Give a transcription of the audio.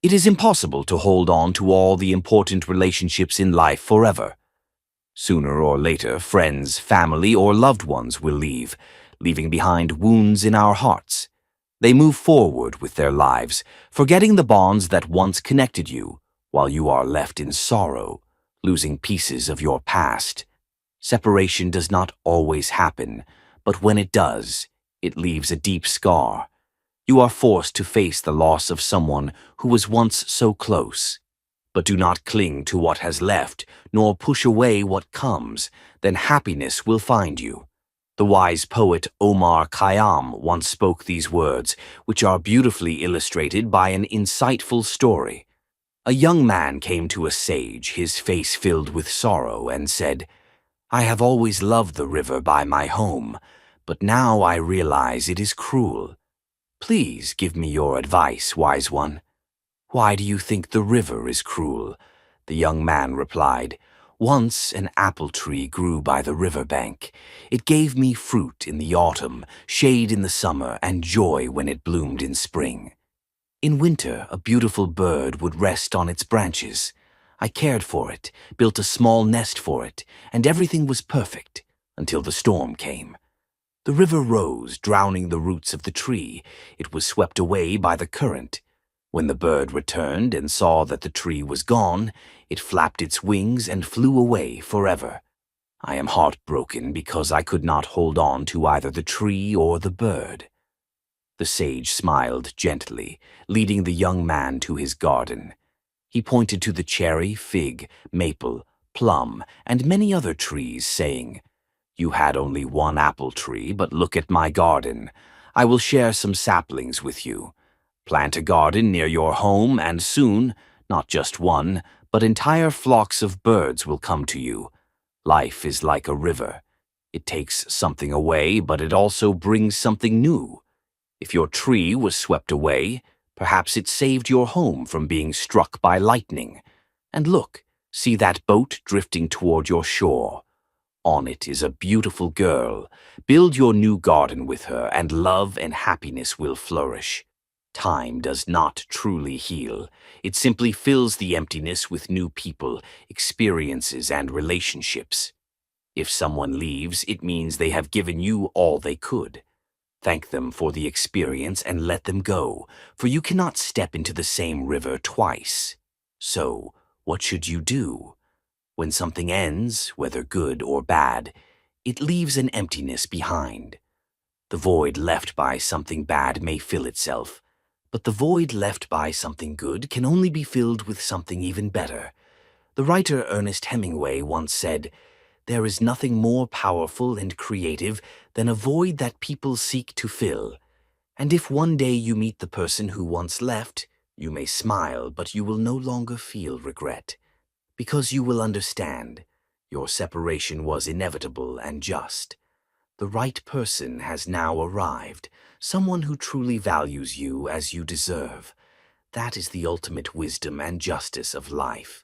It is impossible to hold on to all the important relationships in life forever. Sooner or later, friends, family, or loved ones will leave, leaving behind wounds in our hearts. They move forward with their lives, forgetting the bonds that once connected you, while you are left in sorrow, losing pieces of your past. Separation does not always happen, but when it does, it leaves a deep scar. You are forced to face the loss of someone who was once so close. But do not cling to what has left, nor push away what comes, then happiness will find you. The wise poet Omar Khayyam once spoke these words, which are beautifully illustrated by an insightful story. A young man came to a sage, his face filled with sorrow, and said, "I have always loved the river by my home, but now I realize it is cruel. Please give me your advice, wise one." "Why do you think the river is cruel?" The young man replied, "Once an apple tree grew by the river bank. It gave me fruit in the autumn, shade in the summer, and joy when it bloomed in spring. In winter, a beautiful bird would rest on its branches. I cared for it, built a small nest for it, and everything was perfect until the storm came. The river rose, drowning the roots of the tree. It was swept away by the current. When the bird returned and saw that the tree was gone, it flapped its wings and flew away forever. I am heartbroken because I could not hold on to either the tree or the bird." The sage smiled gently, leading the young man to his garden. He pointed to the cherry, fig, maple, plum, and many other trees, saying, "You had only one apple tree, but look at my garden. I will share some saplings with you. Plant a garden near your home, and soon, not just one, but entire flocks of birds will come to you. Life is like a river. It takes something away, but it also brings something new. If your tree was swept away, perhaps it saved your home from being struck by lightning. And look, see that boat drifting toward your shore. On it is a beautiful girl. Build your new garden with her, and love and happiness will flourish. Time does not truly heal. It simply fills the emptiness with new people, experiences, and relationships. If someone leaves, it means they have given you all they could. Thank them for the experience and let them go, for you cannot step into the same river twice. So, what should you do? When something ends, whether good or bad, it leaves an emptiness behind. The void left by something bad may fill itself, but the void left by something good can only be filled with something even better. The writer Ernest Hemingway once said, "There is nothing more powerful and creative than a void that people seek to fill. And if one day you meet the person who once left, you may smile, but you will no longer feel regret. Because you will understand, your separation was inevitable and just. The right person has now arrived, someone who truly values you as you deserve. That is the ultimate wisdom and justice of life."